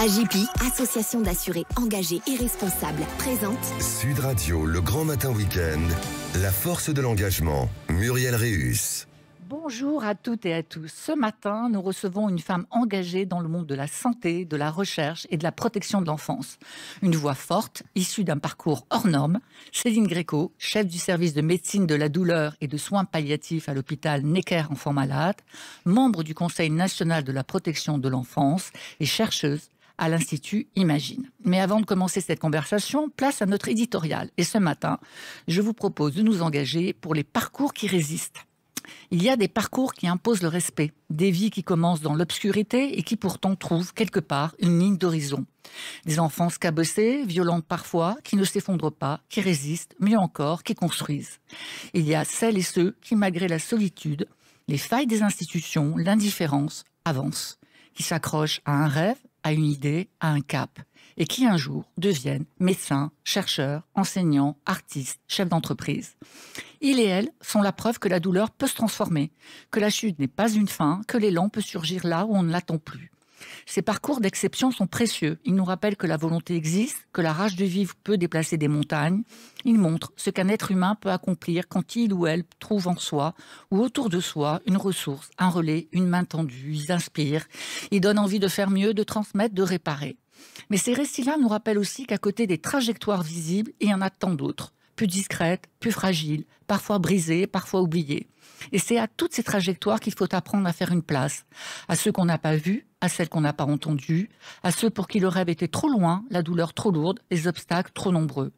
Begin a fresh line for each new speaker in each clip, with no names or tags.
AJPI, association d'assurés engagés et responsables, présente
Sud Radio, le grand matin week-end, la force de l'engagement, Muriel Réus.
Bonjour à toutes et à tous. Ce matin, nous recevons une femme engagée dans le monde de la santé, de la recherche et de la protection de l'enfance. Une voix forte, issue d'un parcours hors norme. Céline Gréco, chef du service de médecine de la douleur et de soins palliatifs à l'hôpital Necker Enfants Malades, membre du Conseil national de la protection de l'enfance et chercheuse à l'Institut Imagine. Mais avant de commencer cette conversation, place à notre éditorial. Et ce matin, je vous propose de nous engager pour les parcours qui résistent. Il y a des parcours qui imposent le respect, des vies qui commencent dans l'obscurité et qui pourtant trouvent quelque part une ligne d'horizon. Des enfances cabossées, violentes parfois, qui ne s'effondrent pas, qui résistent, mieux encore, qui construisent. Il y a celles et ceux qui, malgré la solitude, les failles des institutions, l'indifférence, avancent, qui s'accrochent à un rêve, à une idée, à un cap, et qui un jour deviennent médecins, chercheurs, enseignants, artistes, chefs d'entreprise. Ils et elles sont la preuve que la douleur peut se transformer, que la chute n'est pas une fin, que l'élan peut surgir là où on ne l'attend plus. Ces parcours d'exception sont précieux. Ils nous rappellent que la volonté existe, que la rage de vivre peut déplacer des montagnes. Ils montrent ce qu'un être humain peut accomplir quand il ou elle trouve en soi ou autour de soi une ressource, un relais, une main tendue. Ils inspirent, ils donnent envie de faire mieux, de transmettre, de réparer. Mais ces récits-là nous rappellent aussi qu'à côté des trajectoires visibles, il y en a tant d'autres, plus discrètes, plus fragiles, parfois brisées, parfois oubliées. Et c'est à toutes ces trajectoires qu'il faut apprendre à faire une place, à ceux qu'on n'a pas vus, à celles qu'on n'a pas entendues, à ceux pour qui le rêve était trop loin, la douleur trop lourde, les obstacles trop nombreux,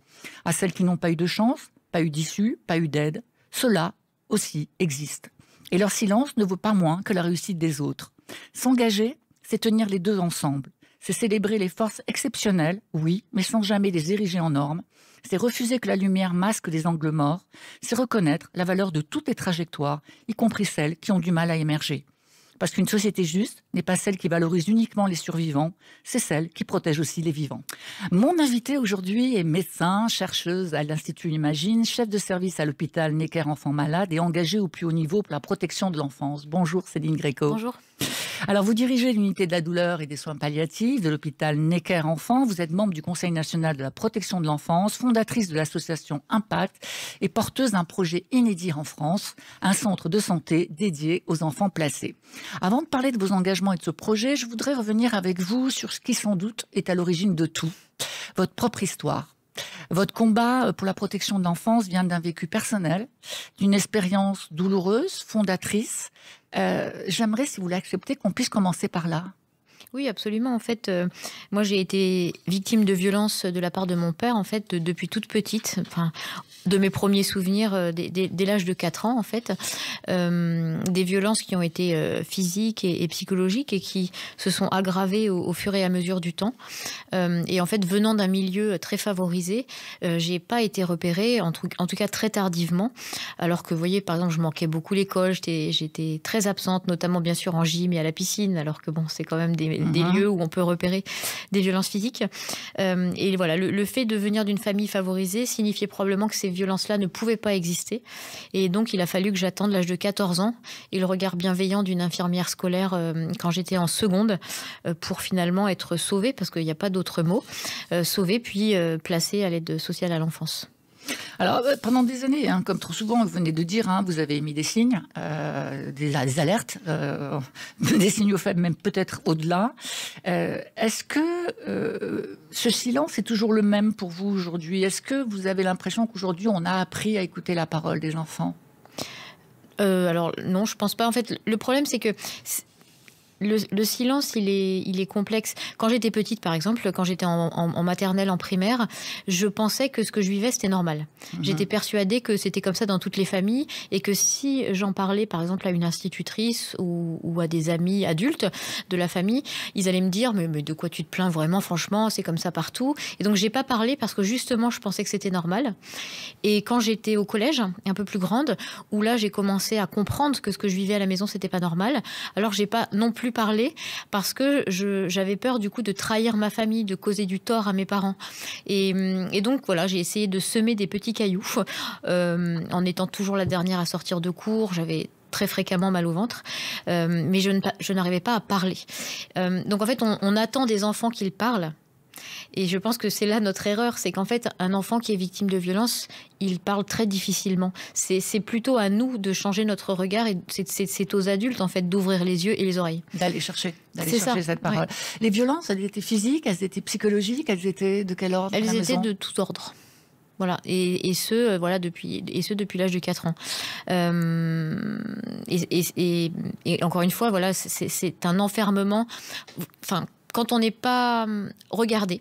à celles qui n'ont pas eu de chance, pas eu d'issue, pas eu d'aide. Ceux-là aussi existent. Et leur silence ne vaut pas moins que la réussite des autres. S'engager, c'est tenir les deux ensemble. C'est célébrer les forces exceptionnelles, oui, mais sans jamais les ériger en normes. C'est refuser que la lumière masque les angles morts. C'est reconnaître la valeur de toutes les trajectoires, y compris celles qui ont du mal à émerger. Parce qu'une société juste n'est pas celle qui valorise uniquement les survivants, c'est celle qui protège aussi les vivants. Mon invité aujourd'hui est médecin, chercheuse à l'Institut Imagine, chef de service à l'hôpital Necker Enfants Malades et engagée au plus haut niveau pour la protection de l'enfance. Bonjour Céline Gréco.
Bonjour.
Alors, vous dirigez l'unité de la douleur et des soins palliatifs de l'hôpital Necker Enfants. Vous êtes membre du Conseil national de la protection de l'enfance, fondatrice de l'association Impact et porteuse d'un projet inédit en France, un centre de santé dédié aux enfants placés. Avant de parler de vos engagements et de ce projet, je voudrais revenir avec vous sur ce qui sans doute est à l'origine de tout, votre propre histoire. Votre combat pour la protection de l'enfance vient d'un vécu personnel, d'une expérience douloureuse, fondatrice. J'aimerais, si vous l'acceptez, qu'on puisse commencer par là.
Oui, absolument. En fait, moi, j'ai été victime de violences de la part de mon père, en fait, depuis toute petite. Enfin, de mes premiers souvenirs, dès l'âge de 4 ans, en fait. Des violences qui ont été physiques et psychologiques et qui se sont aggravées au fur et à mesure du temps. Et en fait, venant d'un milieu très favorisé, j'ai pas été repérée, en tout cas très tardivement. Alors que, vous voyez, par exemple, je manquais beaucoup l'école, j'étais très absente, notamment bien sûr en gym et à la piscine, alors que bon, c'est quand même des lieux où on peut repérer des violences physiques. Et voilà, le fait de venir d'une famille favorisée signifiait probablement que ces violences-là ne pouvaient pas exister. Et donc, il a fallu que j'attende l'âge de 14 ans et le regard bienveillant d'une infirmière scolaire quand j'étais en seconde pour finalement être sauvée, parce qu'il n'y a pas d'autre mot, sauvée puis placée à l'aide sociale à l'enfance.
Alors, pendant des années, comme trop souvent, vous venez de dire, vous avez émis des signes, des alertes, des signaux faibles, même peut-être au-delà. Est-ce que ce silence est toujours le même pour vous aujourd'hui? Est-ce que vous avez l'impression qu'aujourd'hui, on a appris à écouter la parole des enfants?
Alors, non, je pense pas. En fait, le problème, c'est que... Le silence, il est complexe. Quand j'étais petite, par exemple, quand j'étais en maternelle, en primaire, je pensais que ce que je vivais, c'était normal. J'étais persuadée que c'était comme ça dans toutes les familles et que si j'en parlais, par exemple, à une institutrice ou à des amis adultes de la famille, ils allaient me dire « mais de quoi tu te plains vraiment, franchement, c'est comme ça partout ». Et donc, j'ai pas parlé parce que justement, je pensais que c'était normal. Et quand j'étais au collège, un peu plus grande, où là, j'ai commencé à comprendre que ce que je vivais à la maison, c'était pas normal, alors j'ai pas non plus parler parce que j'avais peur du coup de trahir ma famille, de causer du tort à mes parents. Et donc voilà, j'ai essayé de semer des petits cailloux en étant toujours la dernière à sortir de cours. J'avais très fréquemment mal au ventre, mais je n'arrivais pas à parler. Donc en fait, on attend des enfants qu'ils parlent. Et je pense que c'est là notre erreur, c'est qu'en fait, un enfant qui est victime de violence, il parle très difficilement. C'est plutôt à nous de changer notre regard et c'est aux adultes, en fait, d'ouvrir les yeux et les oreilles.
D'aller chercher
ça.
cette parole.
Ouais.
Les violences, elles étaient physiques, elles étaient psychologiques, elles étaient de quel ordre?
Elles étaient de tout ordre. Voilà, et ce depuis l'âge de 4 ans. Et encore une fois, voilà, c'est un enfermement. Enfin, quand on n'est pas regardé,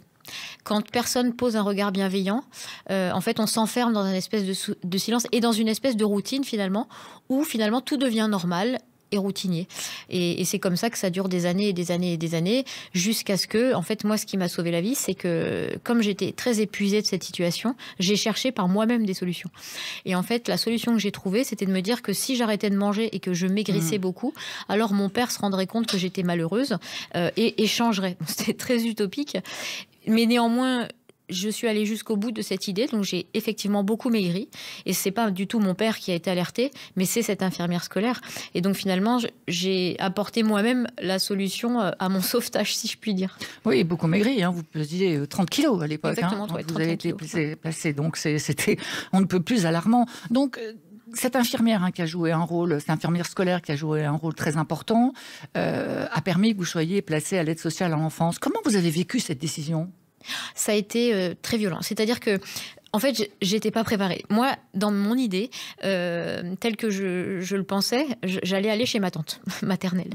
quand personne pose un regard bienveillant, en fait, on s'enferme dans une espèce de silence et dans une espèce de routine finalement, où finalement tout devient normal et routinier. Et c'est comme ça que ça dure des années et des années et des années, jusqu'à ce que, en fait, moi, ce qui m'a sauvé la vie, c'est que, comme j'étais très épuisée de cette situation, j'ai cherché par moi-même des solutions. Et en fait, la solution que j'ai trouvée, c'était de me dire que si j'arrêtais de manger et que je maigrissais beaucoup, alors mon père se rendrait compte que j'étais malheureuse et changerait. C'était très utopique. Mais néanmoins, je suis allée jusqu'au bout de cette idée, donc j'ai effectivement beaucoup maigri. Et c'est pas du tout mon père qui a été alerté, mais c'est cette infirmière scolaire. Et donc finalement, j'ai apporté moi-même la solution à mon sauvetage, si je puis dire.
Oui, beaucoup maigri, hein. Vous pesiez 30 kilos à l'époque.
Exactement,
hein,
ouais,
vous avez été
kilos.
placé, donc c'était on ne peut plus alarmant. Donc cette infirmière qui a joué un rôle, cette infirmière scolaire qui a joué un rôle très important, a permis que vous soyez placé à l'aide sociale à l'enfance. Comment vous avez vécu cette décision ?
Ça a été très violent. C'est-à-dire que, en fait, j'étais pas préparée. Moi, dans mon idée, telle que je le pensais, j'allais aller chez ma tante maternelle.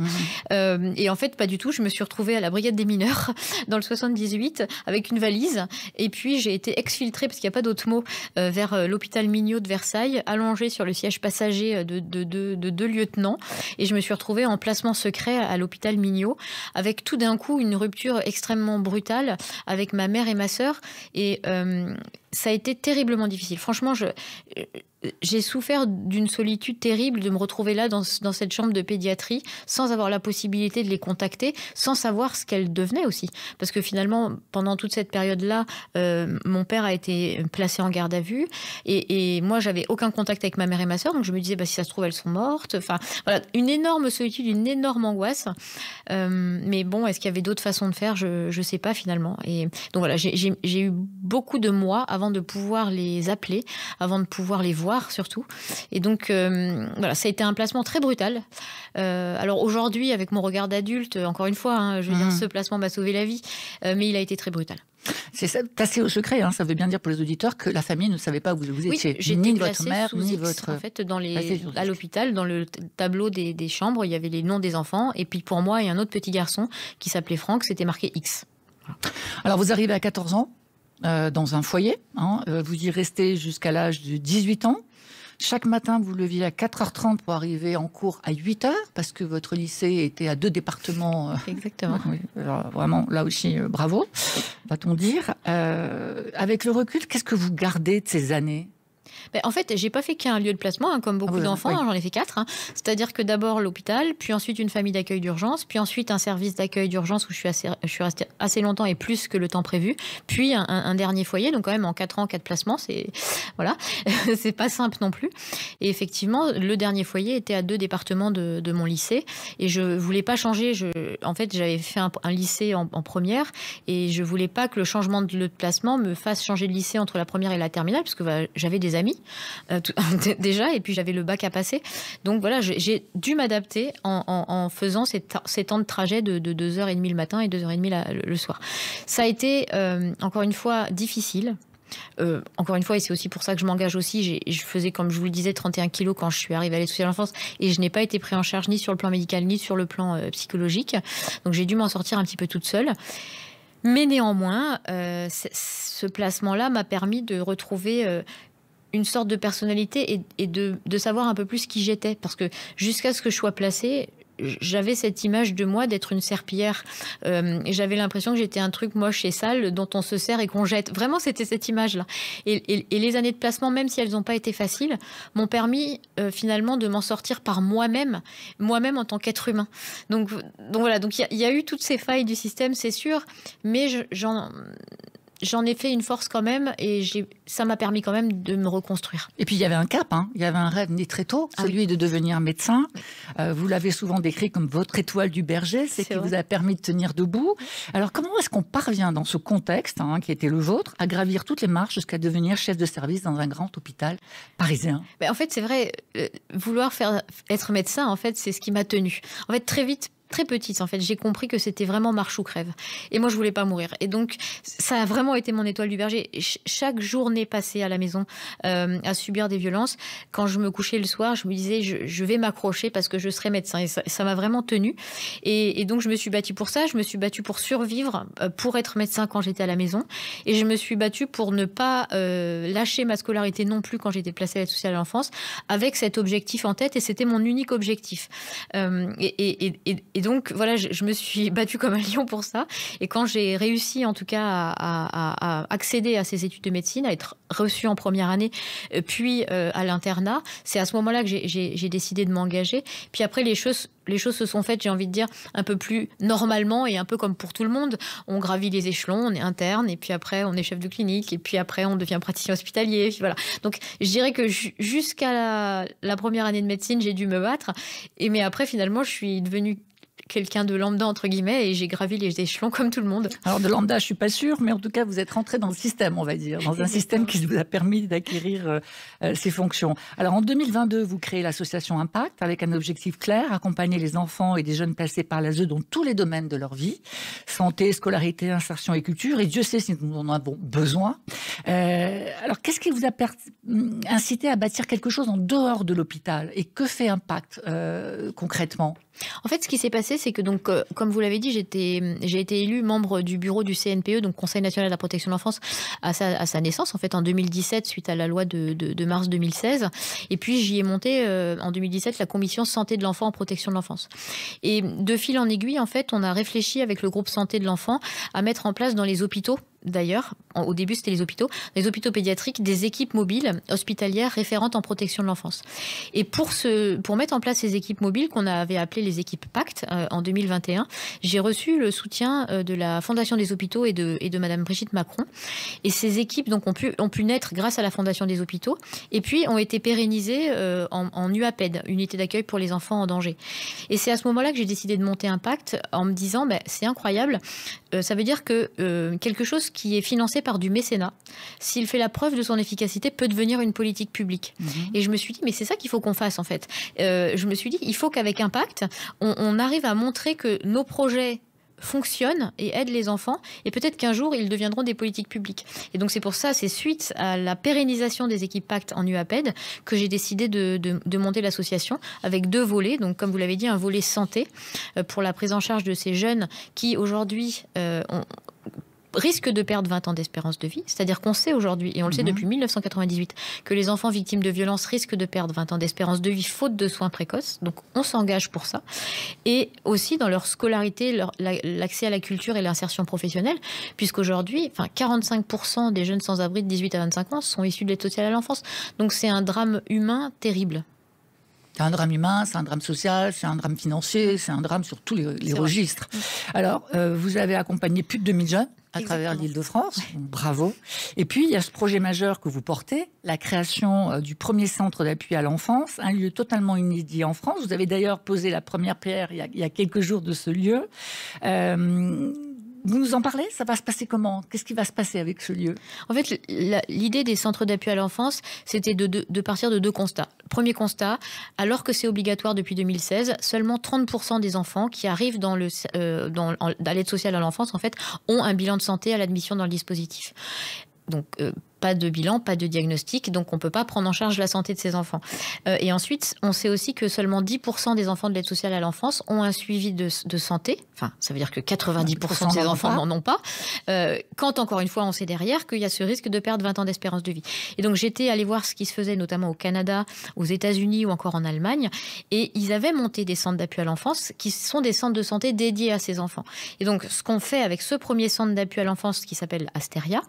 Et en fait, pas du tout. Je me suis retrouvée à la brigade des mineurs dans le 78 avec une valise. Et puis, j'ai été exfiltrée, parce qu'il n'y a pas d'autre mot, vers l'hôpital Mignot de Versailles, allongée sur le siège passager de deux lieutenants. Et je me suis retrouvée en placement secret à l'hôpital Mignot, avec tout d'un coup une rupture extrêmement brutale avec ma mère et ma sœur. Et ça a été terriblement difficile. Franchement, j'ai souffert d'une solitude terrible de me retrouver là dans cette chambre de pédiatrie sans avoir la possibilité de les contacter, sans savoir ce qu'elles devenaient aussi. Parce que finalement, pendant toute cette période-là, mon père a été placé en garde à vue et moi, j'avais aucun contact avec ma mère et ma sœur. Donc je me disais, si ça se trouve, elles sont mortes. Enfin, voilà, une énorme solitude, une énorme angoisse. Mais bon, est-ce qu'il y avait d'autres façons de faire ? Je sais pas finalement. Et donc voilà, j'ai eu beaucoup de mois avant de pouvoir les appeler, avant de pouvoir les voir surtout. Et donc, voilà, ça a été un placement très brutal. Alors aujourd'hui, avec mon regard d'adulte, encore une fois, je veux dire, ce placement m'a sauvé la vie, mais il a été très brutal.
C'est tassé au secret, ça veut bien dire pour les auditeurs que la famille ne savait pas où vous étiez.
J'étais
ni votre mère, ni votre...
En fait, à l'hôpital, dans le tableau des chambres, il y avait les noms des enfants. Et puis pour moi et un autre petit garçon qui s'appelait Franck, c'était marqué X. Voilà.
Alors vous arrivez à 14 ans dans un foyer. Vous y restez jusqu'à l'âge de 18 ans. Chaque matin, vous leviez à 4h30 pour arriver en cours à 8h, parce que votre lycée était à 2 départements.
Exactement.
Oui, alors, vraiment, là aussi, bravo, va-t-on dire. Avec le recul, qu'est-ce que vous gardez de ces années ?
En fait, j'ai pas fait qu'un lieu de placement, comme beaucoup d'enfants, j'en ai fait 4. C'est-à-dire que d'abord l'hôpital, puis ensuite une famille d'accueil d'urgence, puis ensuite un service d'accueil d'urgence où je suis restée assez longtemps et plus que le temps prévu, puis un dernier foyer, donc quand même en 4 ans, 4 placements, voilà, c'est pas simple non plus. Et effectivement, le dernier foyer était à 2 départements de mon lycée, et je voulais pas changer. En fait, j'avais fait un lycée en première, et je voulais pas que le changement de lieu de placement me fasse changer de lycée entre la première et la terminale, parce que j'avais des amis déjà, et puis j'avais le bac à passer. Donc voilà, j'ai dû m'adapter en faisant ces temps de trajet de 2h30 le matin et 2h30 le soir. Ça a été, encore une fois, difficile. Encore une fois, et c'est aussi pour ça que je m'engage aussi, je faisais, comme je vous le disais, 31 kilos quand je suis arrivée à l'aide sociale à l'enfance, et je n'ai pas été pris en charge ni sur le plan médical ni sur le plan psychologique. Donc j'ai dû m'en sortir un petit peu toute seule. Mais néanmoins, ce placement-là m'a permis de retrouver une sorte de personnalité et de savoir un peu plus qui j'étais. Parce que jusqu'à ce que je sois placée, j'avais cette image de moi d'être une serpillière. Et j'avais l'impression que j'étais un truc moche et sale dont on se sert et qu'on jette. Vraiment, c'était cette image-là. Et les années de placement, même si elles n'ont pas été faciles, m'ont permis finalement de m'en sortir par moi-même en tant qu'être humain. Donc voilà, donc il y a eu toutes ces failles du système, c'est sûr, mais j'en ai fait une force quand même et ça m'a permis quand même de me reconstruire.
Et puis il y avait un cap, hein. Il y avait un rêve né très tôt, celui de devenir médecin. Vous l'avez souvent décrit comme votre étoile du berger, c'est qui vous a permis de tenir debout. Alors comment est-ce qu'on parvient dans ce contexte, hein, qui était le vôtre, à gravir toutes les marches jusqu'à devenir chef de service dans un grand hôpital parisien?
En fait, c'est vrai, vouloir être médecin, en fait, c'est ce qui m'a tenue. En fait, très vite, très petite, en fait, j'ai compris que c'était vraiment marche ou crève. Et moi, je voulais pas mourir. Et donc, ça a vraiment été mon étoile du berger. Chaque journée passée à la maison à subir des violences, quand je me couchais le soir, je me disais, je vais m'accrocher parce que je serai médecin. Et ça m'a vraiment tenue. Et donc, je me suis battue pour ça. Je me suis battue pour survivre, pour être médecin quand j'étais à la maison. Et je me suis battue pour ne pas lâcher ma scolarité non plus quand j'étais placée à l'aide sociale à l'enfance, avec cet objectif en tête. Et c'était mon unique objectif. Et donc, voilà, je me suis battue comme un lion pour ça. Et quand j'ai réussi, en tout cas, à accéder à ces études de médecine, à être reçue en première année, puis à l'internat, c'est à ce moment-là que j'ai décidé de m'engager. Puis après, les choses se sont faites, j'ai envie de dire, un peu plus normalement et un peu comme pour tout le monde. On gravit les échelons, on est interne, et puis après, on est chef de clinique, et puis après, on devient praticien hospitalier. Voilà. Donc, je dirais que jusqu'à la première année de médecine, j'ai dû me battre. Mais après, finalement, je suis devenue quelqu'un de lambda, entre guillemets, et j'ai gravi les échelons comme tout le monde.
Alors de lambda, je suis pas sûre, mais en tout cas, vous êtes rentré dans le système, on va dire, dans un système qui vous a permis d'acquérir ces fonctions. Alors en 2022, vous créez l'association Impact avec un objectif clair, accompagner les enfants et des jeunes placés par l'ASE dans tous les domaines de leur vie, santé, scolarité, insertion et culture, et Dieu sait si nous en avons besoin. Alors qu'est-ce qui vous a incité à bâtir quelque chose en dehors de l'hôpital, et que fait Impact concrètement ?
En fait, ce qui s'est passé, c'est que, donc, comme vous l'avez dit, j'ai été élue membre du bureau du CNPE, donc Conseil national de la protection de l'enfance, à sa naissance, en fait, en 2017, suite à la loi de mars 2016. Et puis, j'y ai monté, en 2017, la commission santé de l'enfant en protection de l'enfance. Et de fil en aiguille, en fait, on a réfléchi avec le groupe santé de l'enfant à mettre en place dans les hôpitaux, d'ailleurs, au début c'était les hôpitaux pédiatriques, des équipes mobiles hospitalières référentes en protection de l'enfance. Et pour mettre en place ces équipes mobiles qu'on avait appelées les équipes Pacte en 2021, j'ai reçu le soutien de la Fondation des hôpitaux et de Madame Brigitte Macron. Et ces équipes donc, ont pu naître grâce à la Fondation des hôpitaux et puis ont été pérennisées en UAPED, unité d'accueil pour les enfants en danger. Et c'est à ce moment-là que j'ai décidé de monter Impact en me disant c'est incroyable, ça veut dire que quelque chose qui est financé par du mécénat, s'il fait la preuve de son efficacité, peut devenir une politique publique. Et je me suis dit, mais c'est ça qu'il faut qu'on fasse en fait. Je me suis dit, il faut qu'avec Impact, on arrive à montrer que nos projets fonctionnent et aident les enfants, et peut-être qu'un jour, ils deviendront des politiques publiques. Et donc c'est pour ça, c'est suite à la pérennisation des équipes Pacte en UAPED que j'ai décidé de monter l'association avec 2 volets. Donc comme vous l'avez dit, un volet santé pour la prise en charge de ces jeunes qui aujourd'hui risque de perdre 20 ans d'espérance de vie. C'est-à-dire qu'on sait aujourd'hui, et on le sait depuis 1998, que les enfants victimes de violences risquent de perdre 20 ans d'espérance de vie faute de soins précoces. Donc on s'engage pour ça. Et aussi dans leur scolarité, l'accès à la culture et l'insertion professionnelle, puisqu'aujourd'hui, 45% des jeunes sans-abri de 18 à 25 ans sont issus de l'aide sociale à l'enfance. Donc c'est un drame humain terrible.
C'est un drame humain, c'est un drame social, c'est un drame financier, c'est un drame sur tous les registres. Alors, vous avez accompagné plus de 2000 jeunes à travers l'Île-de-France. Bravo. Et puis, il y a ce projet majeur que vous portez, la création du premier centre d'appui à l'enfance, un lieu totalement inédit en France. Vous avez d'ailleurs posé la première pierre il y a quelques jours de ce lieu. Vous nous en parlez ? Ça va se passer comment ? Qu'est-ce qui va se passer avec ce lieu ?
En fait, l'idée des centres d'appui à l'enfance, c'était de partir de 2 constats. Premier constat, alors que c'est obligatoire depuis 2016, seulement 30% des enfants qui arrivent dans l'aide sociale à l'enfance, en fait, ont un bilan de santé à l'admission dans le dispositif. Donc, pas de bilan, pas de diagnostic, donc on ne peut pas prendre en charge la santé de ces enfants. Et ensuite, on sait aussi que seulement 10% des enfants de l'aide sociale à l'enfance ont un suivi de santé. Enfin, ça veut dire que 90% des enfants n'en ont pas. Quand, encore une fois, on sait derrière qu'il y a ce risque de perdre 20 ans d'espérance de vie. Et donc, j'étais allée voir ce qui se faisait notamment au Canada, aux États-Unis ou encore en Allemagne. Et ils avaient monté des centres d'appui à l'enfance qui sont des centres de santé dédiés à ces enfants. Et donc, ce qu'on fait avec ce premier centre d'appui à l'enfance qui s'appelle Asteria,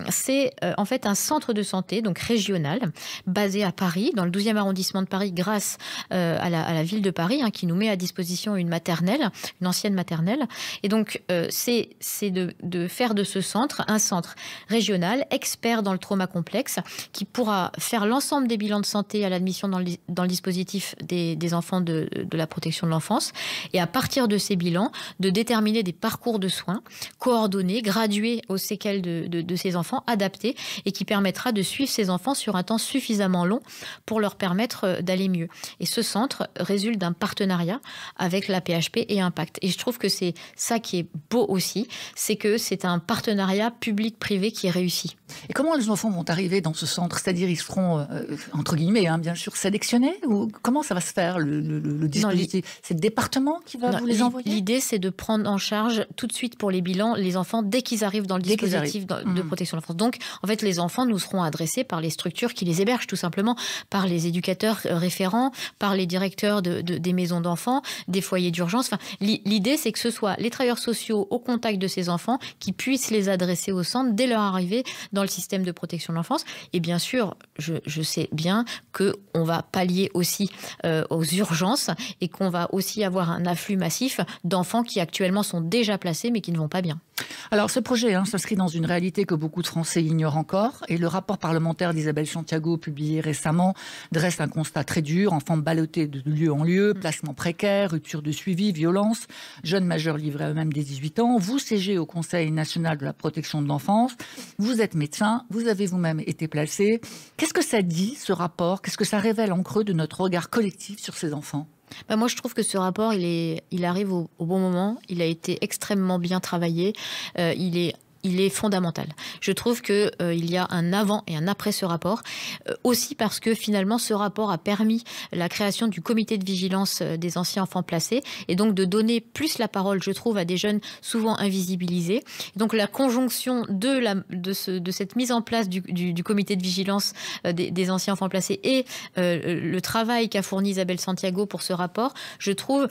c'est en fait un centre de santé, donc régional, basé à Paris, dans le 12e arrondissement de Paris, grâce à la ville de Paris, qui nous met à disposition une maternelle, une ancienne maternelle. Et donc, c'est de faire de ce centre un centre régional, expert dans le trauma complexe, qui pourra faire l'ensemble des bilans de santé à l'admission dans le dispositif des enfants de la protection de l'enfance. Et à partir de ces bilans, de déterminer des parcours de soins coordonnés, gradués aux séquelles de ces enfants, adaptés, et qui permettra de suivre ces enfants sur un temps suffisamment long pour leur permettre d'aller mieux. Et ce centre résulte d'un partenariat avec la PHP et Impact. Et je trouve que c'est ça qui est beau aussi, c'est que c'est un partenariat public-privé qui est réussi.
Et comment les enfants vont arriver dans ce centre? C'est-à-dire, ils seront, entre guillemets, bien sûr, sélectionnés? Ou comment ça va se faire, le dispositif? C'est le département qui va vous les envoyer?
L'idée, c'est de prendre en charge tout de suite pour les bilans les enfants dès qu'ils arrivent dans le dispositif de protection de l'enfance. Donc, en fait, les enfants nous seront adressés par les structures qui les hébergent, tout simplement, par les éducateurs référents, par les directeurs des maisons d'enfants, des foyers d'urgence. Enfin, l'idée, c'est que ce soit les travailleurs sociaux au contact de ces enfants qui puissent les adresser au centre dès leur arrivée dans le système de protection de l'enfance. Et bien sûr, je sais bien qu'on va pallier aussi aux urgences et qu'on va aussi avoir un afflux massif d'enfants qui actuellement sont déjà placés mais qui ne vont pas bien.
Alors, ce projet s'inscrit dans une réalité que beaucoup de Français ignorent encore. Et le rapport parlementaire d'Isabelle Santiago, publié récemment, dresse un constat très dur. Enfants ballottés de lieu en lieu, placement précaire, rupture de suivi, violence, jeunes majeurs livrés à eux-mêmes dès 18 ans. Vous siégez au Conseil national de la protection de l'enfance. Vous êtes médecin. Vous avez vous-même été placé. Qu'est-ce que ça dit, ce rapport? Qu'est-ce que ça révèle en creux de notre regard collectif sur ces enfants?
Moi, je trouve que ce rapport, il arrive au bon moment. Il a été extrêmement bien travaillé. Il est fondamental. Je trouve qu'il y a un avant et un après ce rapport, aussi parce que finalement ce rapport a permis la création du comité de vigilance des anciens enfants placés et donc de donner plus la parole, je trouve, à des jeunes souvent invisibilisés. Et donc la conjonction de cette mise en place du comité de vigilance des anciens enfants placés et le travail qu'a fourni Isabelle Santiago pour ce rapport, je trouve,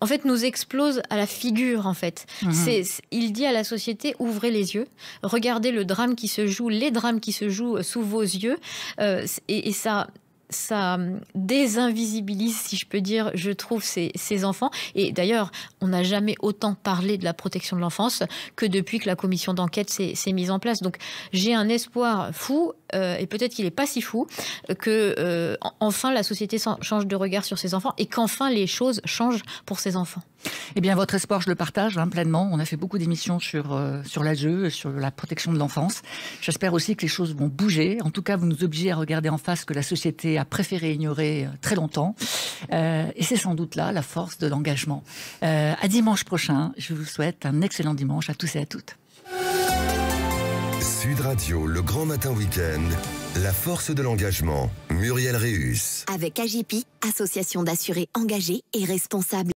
en fait, nous explose à la figure, en fait. Il dit à la société, ouvrez les yeux, regardez les drames qui se jouent sous vos yeux, et ça désinvisibilise, si je peux dire, je trouve, ces enfants. Et d'ailleurs, on n'a jamais autant parlé de la protection de l'enfance que depuis que la commission d'enquête s'est mise en place. Donc, j'ai un espoir fou, et peut-être qu'il n'est pas si fou, que enfin la société change de regard sur ces enfants et qu'enfin les choses changent pour ces enfants.
Eh bien, votre espoir, je le partage pleinement. On a fait beaucoup d'émissions sur l'AGE, sur la protection de l'enfance. J'espère aussi que les choses vont bouger. En tout cas, vous nous obligez à regarder en face que la société a préféré ignorer très longtemps. Et c'est sans doute là la force de l'engagement. À dimanche prochain. Je vous souhaite un excellent dimanche à tous et à toutes.
Sud Radio, le grand matin week-end, la force de l'engagement. Muriel Réus.
Avec AGIPI, association d'assurés engagés et responsables.